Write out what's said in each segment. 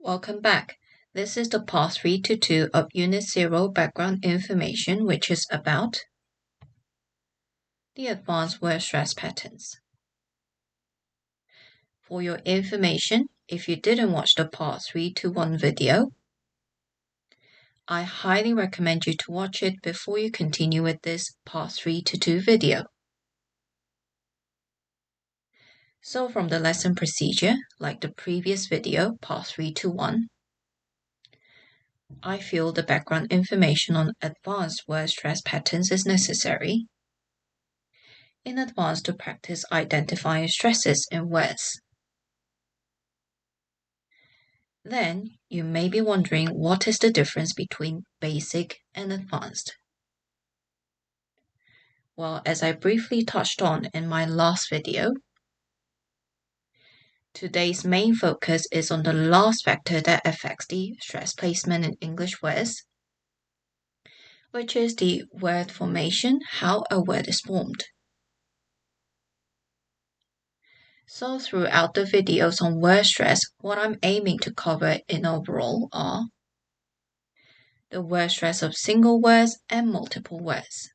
Welcome back. This is the part 3-2 of Unit 0 background information, which is about the advanced word stress patterns. For your information, if you didn't watch the part 3-1 video, I highly recommend you to watch it before you continue with this part 3-2 video. So from the lesson procedure, like the previous video, part 3-1, I feel the background information on advanced word stress patterns is necessary in advance to practice identifying stresses in words. Then you may be wondering what is the difference between basic and advanced. Well, as I briefly touched on in my last video, today's main focus is on the last factor that affects the stress placement in English words, which is the word formation, how a word is formed. So throughout the videos on word stress, what I'm aiming to cover in overall are the word stress of single words and multiple words.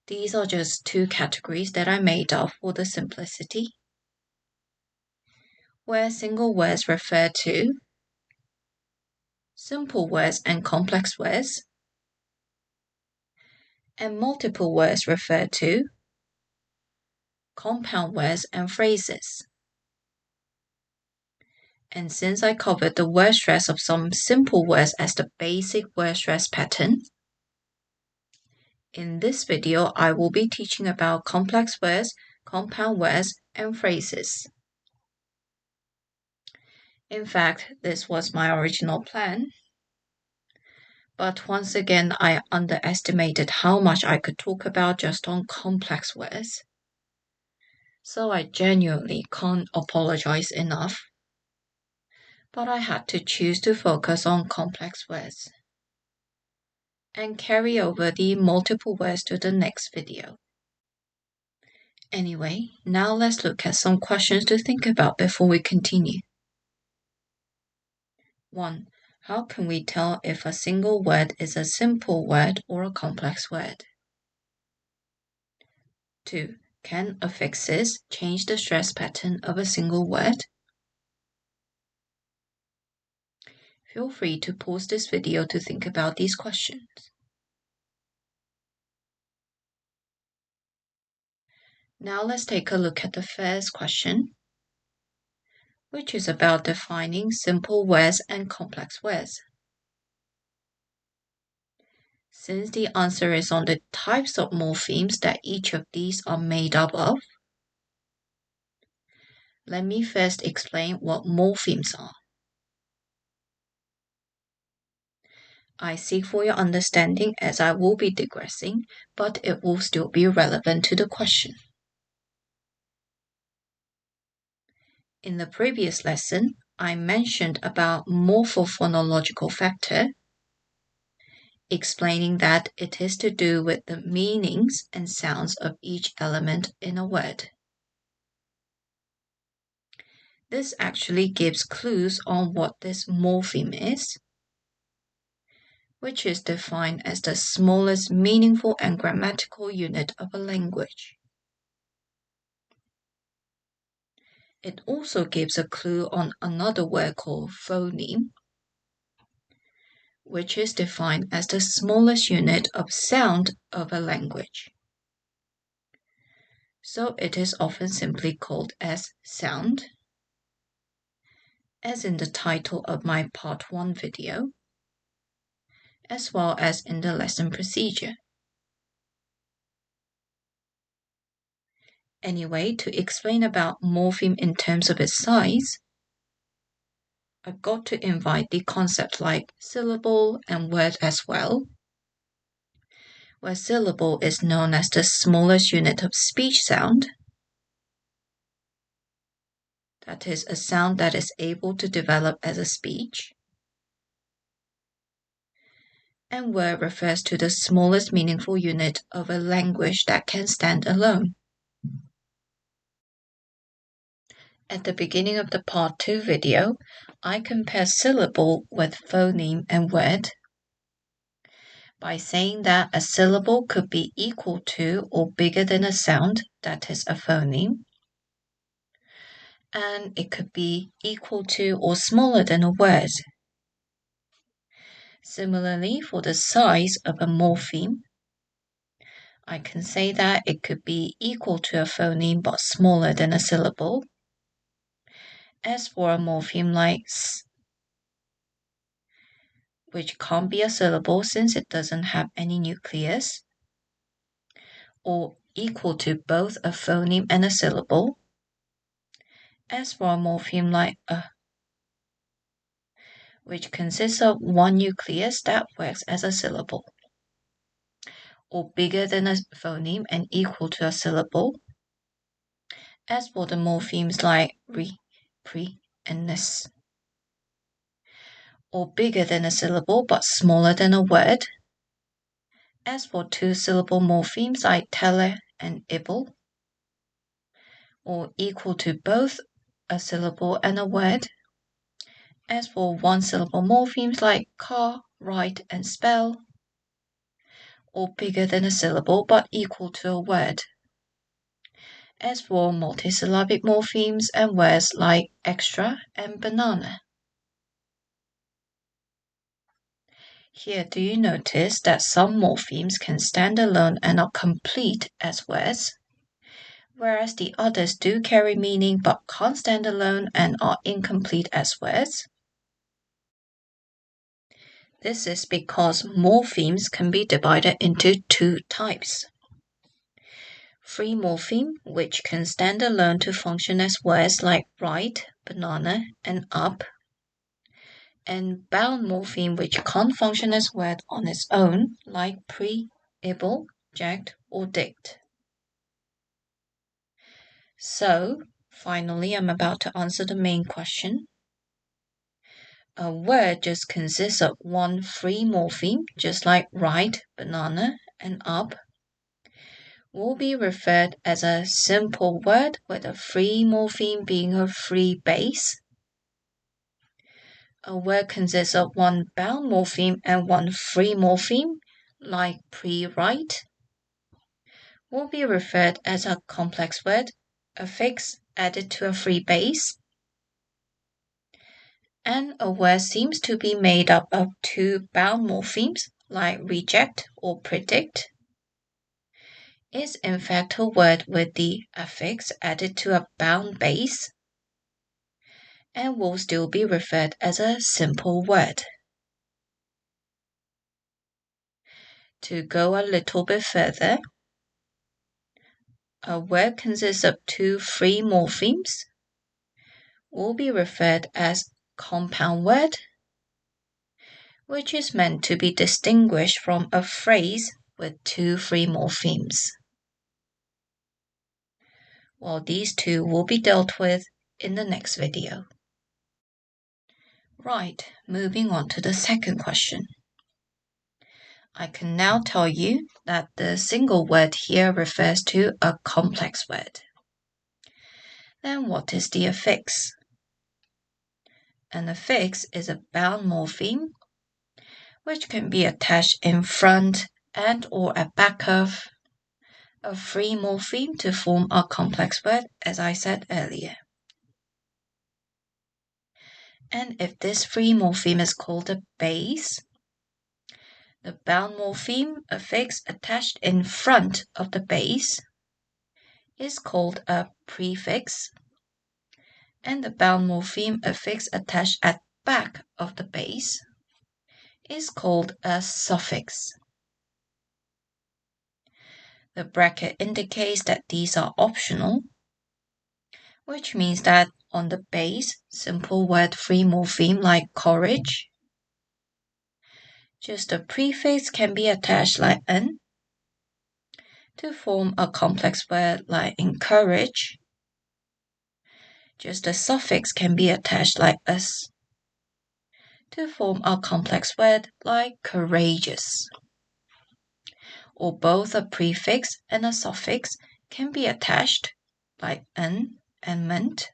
These are just two categories that I made up for the simplicity, where single words refer to simple words and complex words, and multiple words refer to compound words and phrases. And since I covered the word stress of some simple words as the basic word stress pattern, in this video I will be teaching about complex words, compound words, and phrases. In fact, this was my original plan, but once again I underestimated how much I could talk about just on complex words. So I genuinely can't apologize enough, but I had to choose to focus on complex words and carry over the multiple words to the next video. Anyway, now let's look at some questions to think about before we continue. 1. How can we tell if a single word is a simple word or a complex word? 2. Can affixes change the stress pattern of a single word? Feel free to pause this video to think about these questions. Now let's take a look at the first question, which is about defining simple words and complex words. Since the answer is on the types of morphemes that each of these are made up of, let me first explain what morphemes are. I seek for your understanding as I will be digressing, but it will still be relevant to the question. In the previous lesson, I mentioned about morphophonological factor, explaining that it is to do with the meanings and sounds of each element in a word. This actually gives clues on what this morpheme is, which is defined as the smallest meaningful and grammatical unit of a language. It also gives a clue on another word called phoneme, which is defined as the smallest unit of sound of a language. So it is often simply called as sound, as in the title of my part 1 video, as well as in the lesson procedure. Anyway, to explain about morpheme in terms of its size, I've got to invite the concept like syllable and word as well, where syllable is known as the smallest unit of speech sound. That is a sound that is able to develop as a speech. And word refers to the smallest meaningful unit of a language that can stand alone. At the beginning of the part 2 video, I compare syllable with phoneme and word by saying that a syllable could be equal to or bigger than a sound, that is a phoneme, and it could be equal to or smaller than a word. Similarly, for the size of a morpheme, I can say that it could be equal to a phoneme but smaller than a syllable. As for a morpheme like s, which can't be a syllable since it doesn't have any nucleus, or equal to both a phoneme and a syllable. As for a morpheme like a, which consists of one nucleus that works as a syllable, or bigger than a phoneme and equal to a syllable. As for the morphemes like re, pre, and nes, or bigger than a syllable but smaller than a word. As for two-syllable morphemes like tele and ible, or equal to both a syllable and a word. As for one-syllable morphemes like car, write, and spell, or bigger than a syllable but equal to a word. As for multisyllabic morphemes and words like extra and banana. Here, do you notice that some morphemes can stand alone and are complete as words, whereas the others do carry meaning but can't stand alone and are incomplete as words? This is because morphemes can be divided into two types. Free morpheme, which can stand alone to function as words like right, banana, and up. And bound morpheme, which can't function as word on its own, like pre, ible, jagged, or dict. So, finally, I'm about to answer the main question. A word just consists of one free morpheme, just like right, banana, and up, will be referred as a simple word with a free morpheme being a free base. A word consists of one bound morpheme and one free morpheme, like pre-write, will be referred as a complex word, affix added to a free base. And a word seems to be made up of two bound morphemes, like reject or predict, is in fact a word with the affix added to a bound base, and will still be referred as a simple word. To go a little bit further, a word consists of two free morphemes, will be referred as compound word, which is meant to be distinguished from a phrase with two free morphemes. Well, these two will be dealt with in the next video. Right, moving on to the second question. I can now tell you that the single word here refers to a complex word. Then what is the affix? An affix is a bound morpheme which can be attached in front and or at back of a free morpheme to form a complex word, as I said earlier. And if this free morpheme is called a base, the bound morpheme affix attached in front of the base is called a prefix, and the bound morpheme affix attached at back of the base is called a suffix. The bracket indicates that these are optional, which means that on the base, simple word free morpheme like courage, just a prefix can be attached like an to form a complex word like encourage. Just a suffix can be attached like us to form a complex word like courageous. Or both a prefix and a suffix can be attached like an and meant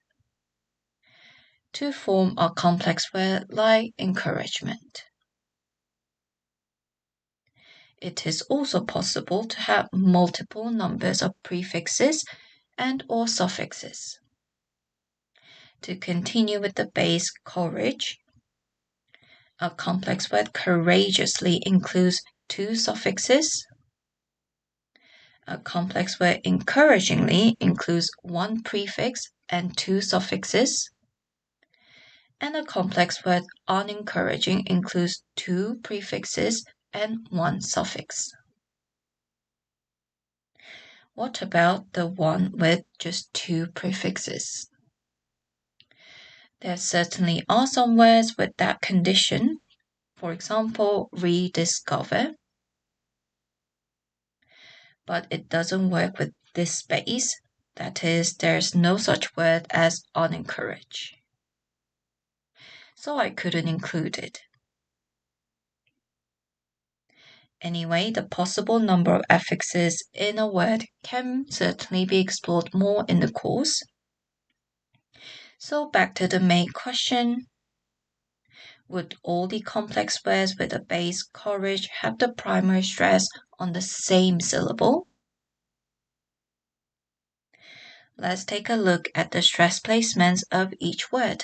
to form a complex word like encouragement. It is also possible to have multiple numbers of prefixes and or suffixes. To continue with the base courage, a complex word courageously includes 2 suffixes. A complex word encouragingly includes 1 prefix and 2 suffixes. And a complex word unencouraging includes 2 prefixes and 1 suffix. What about the one with just 2 prefixes? There certainly are some words with that condition. For example, rediscover. But it doesn't work with this space. That is, there's no such word as unencourage. So I couldn't include it. Anyway, the possible number of affixes in a word can certainly be explored more in the course. So back to the main question. Would all the complex words with a base courage have the primary stress on the same syllable? Let's take a look at the stress placements of each word.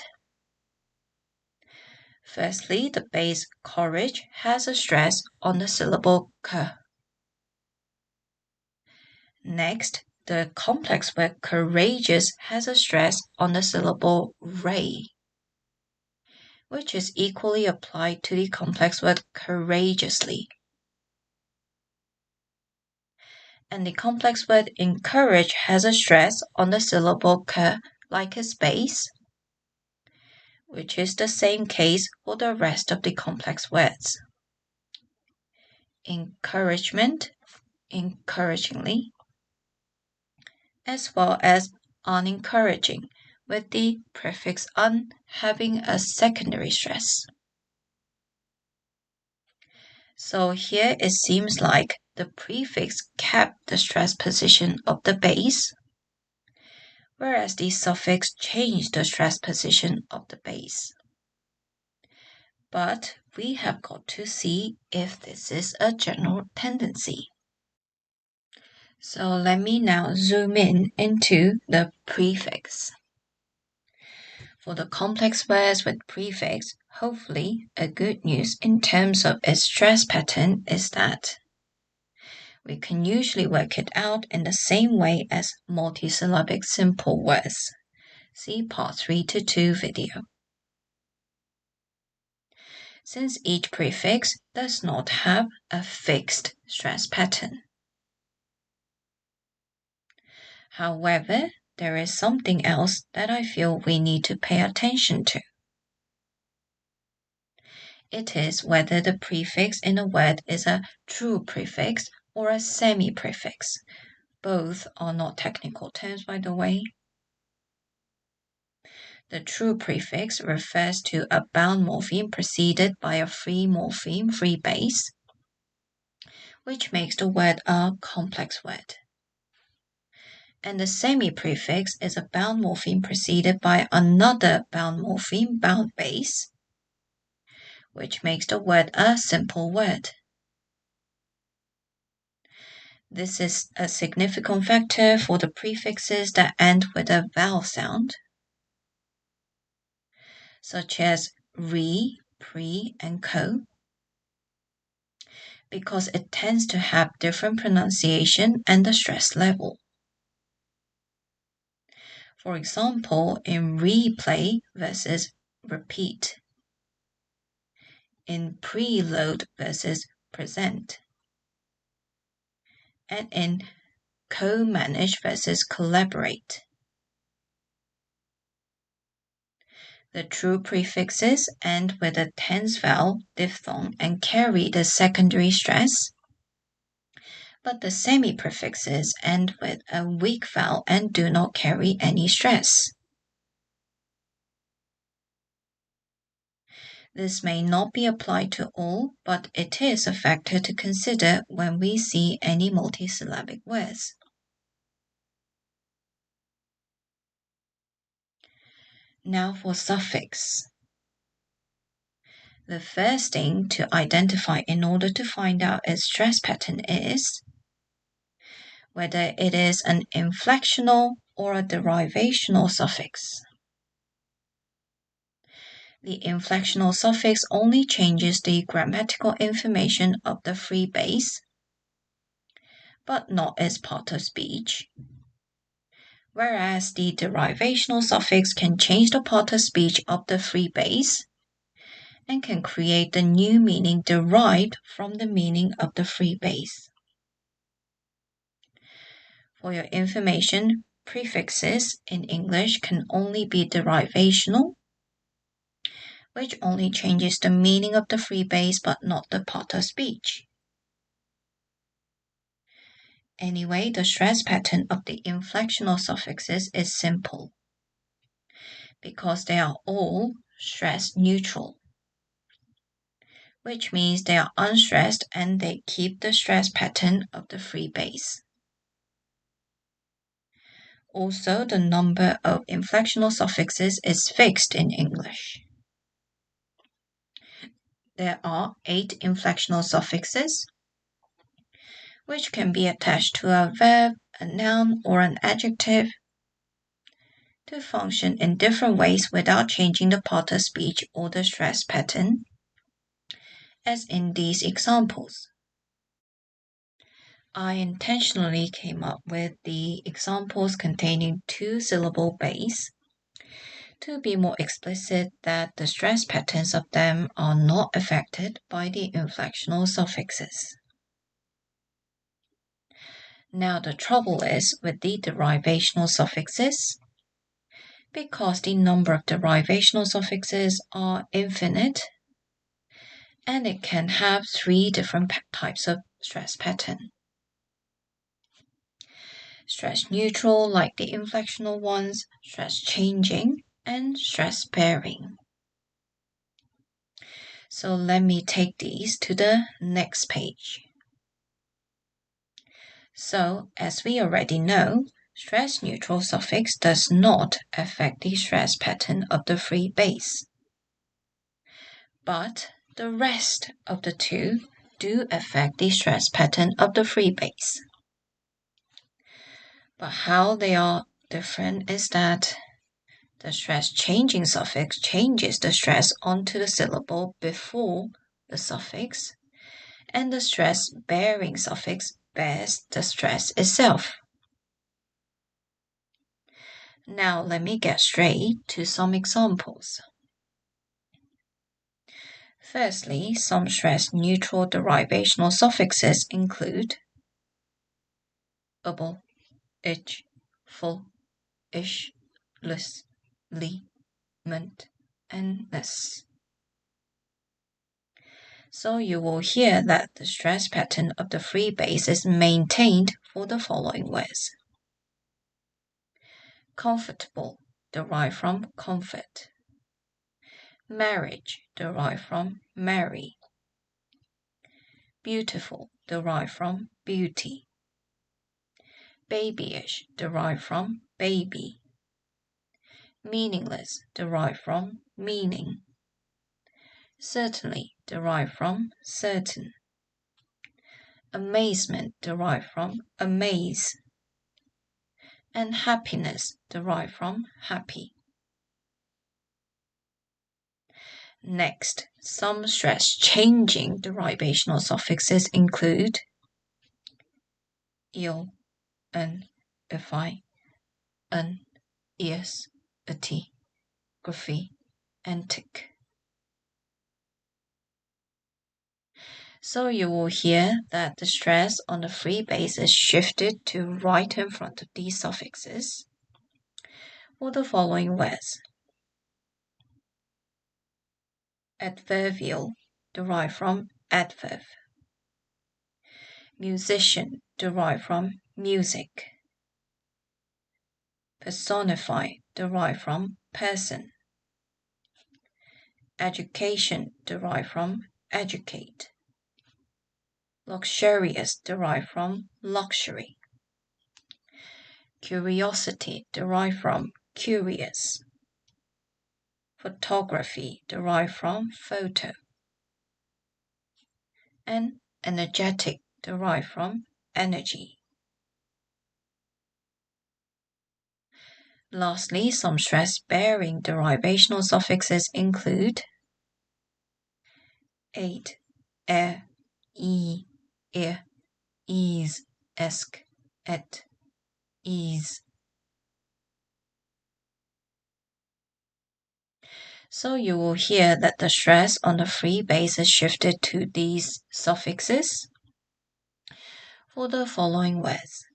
Firstly, the base courage has a stress on the syllable k. Next, the complex word courageous has a stress on the syllable ray, which is equally applied to the complex word courageously. And the complex word encourage has a stress on the syllable k like a space, which is the same case for the rest of the complex words. Encouragement, encouragingly, as well as unencouraging, with the prefix un having a secondary stress. So here it seems like the prefix kept the stress position of the base, whereas the suffix changed the stress position of the base. But we have got to see if this is a general tendency. So let me now zoom in into the prefix. For the complex words with prefix, hopefully a good news in terms of its stress pattern is that we can usually work it out in the same way as multisyllabic simple words. See part 3 to 2 video. Since each prefix does not have a fixed stress pattern. However, there is something else that I feel we need to pay attention to. It is whether the prefix in a word is a true prefix or a semi-prefix. Both are not technical terms, by the way. The true prefix refers to a bound morpheme preceded by a free morpheme, free base, which makes the word a complex word. And the semi-prefix is a bound morpheme preceded by another bound morpheme, bound base, which makes the word a simple word. This is a significant factor for the prefixes that end with a vowel sound, such as re, pre, and co, because it tends to have different pronunciation and the stress level. For example, in replay versus repeat, in preload versus present, and in co-manage versus collaborate. The true prefixes end with a tense vowel, diphthong, and carry the secondary stress, but the semi-prefixes end with a weak vowel and do not carry any stress. This may not be applied to all, but it is a factor to consider when we see any multisyllabic words. Now for suffix. The first thing to identify in order to find out its stress pattern is whether it is an inflectional or a derivational suffix. The inflectional suffix only changes the grammatical information of the free base, but not its part of speech, whereas the derivational suffix can change the part of speech of the free base and can create the new meaning derived from the meaning of the free base. For your information, prefixes in English can only be derivational, which only changes the meaning of the free base but not the part of speech. Anyway, the stress pattern of the inflectional suffixes is simple because they are all stress neutral, which means they are unstressed and they keep the stress pattern of the free base. Also, the number of inflectional suffixes is fixed in English. There are 8 inflectional suffixes, which can be attached to a verb, a noun, or an adjective to function in different ways without changing the part of speech or the stress pattern, as in these examples. I intentionally came up with the examples containing 2-syllable base to be more explicit that the stress patterns of them are not affected by the inflectional suffixes. Now the trouble is with the derivational suffixes, because the number of derivational suffixes are infinite, and it can have 3 different types of stress pattern. Stress neutral like the inflectional ones, stress changing, and stress bearing. So let me take these to the next page. So, as we already know, stress neutral suffix does not affect the stress pattern of the free base. But the rest of the 2 do affect the stress pattern of the free base. But how they are different is that the stress changing suffix changes the stress onto the syllable before the suffix, and the stress bearing suffix bears the stress itself. Now let me get straight to some examples. Firstly, some stress-neutral derivational suffixes include able, ich, full, ish, less, li, ment, and less. So you will hear that the stress pattern of the free base is maintained for the following words. Comfortable, derived from comfort. Marriage, derived from marry. Beautiful, derived from beauty. Babyish, derived from baby. Meaningless, derived from meaning. Certainly, derived from certain. Amazement, derived from amaze. And happiness, derived from happy. Next, some stress-changing derivational suffixes include il, if I, yes, ati, graphy, and tick. So you will hear that the stress on the free base is shifted to right in front of these suffixes for the following words. Adverbial, derived from adverb. Musician, derived from music. Personify, derived from person. Education, derived from educate. Luxurious, derived from luxury. Curiosity, derived from curious. photography derived from photo, and energetic derived from energy. Lastly, some stress-bearing derivational suffixes include ate, ease, esk, et, ease. So you will hear that the stress on the free base is shifted to these suffixes for the following words.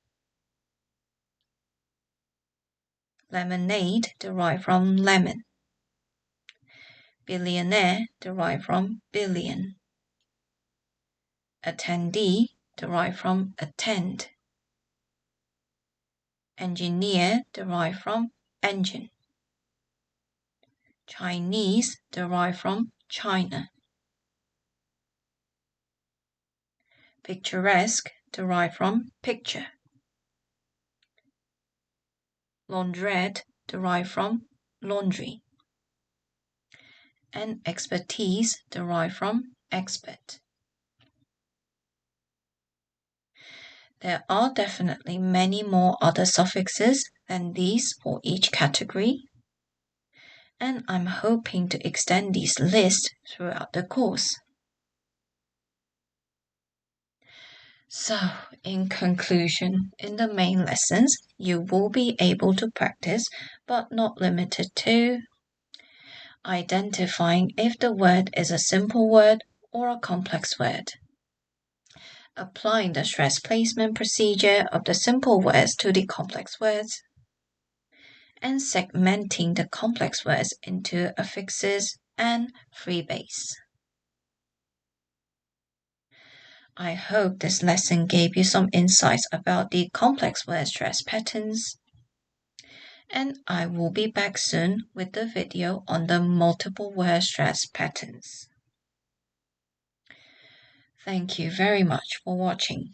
Lemonade derived from lemon. Billionaire derived from billion. Attendee derived from attend. Engineer derived from engine. Chinese derived from China. Picturesque derived from picture. Laundrette derived from laundry. And expertise derived from expert. There are definitely many more other suffixes than these for each category, and I'm hoping to extend these lists throughout the course. So, in conclusion, in the main lessons, you will be able to practice, but not limited to, identifying if the word is a simple word or a complex word, applying the stress placement procedure of the simple words to the complex words, and segmenting the complex words into affixes and free base. I hope this lesson gave you some insights about the complex word stress patterns, and I will be back soon with the video on the multiple word stress patterns. Thank you very much for watching.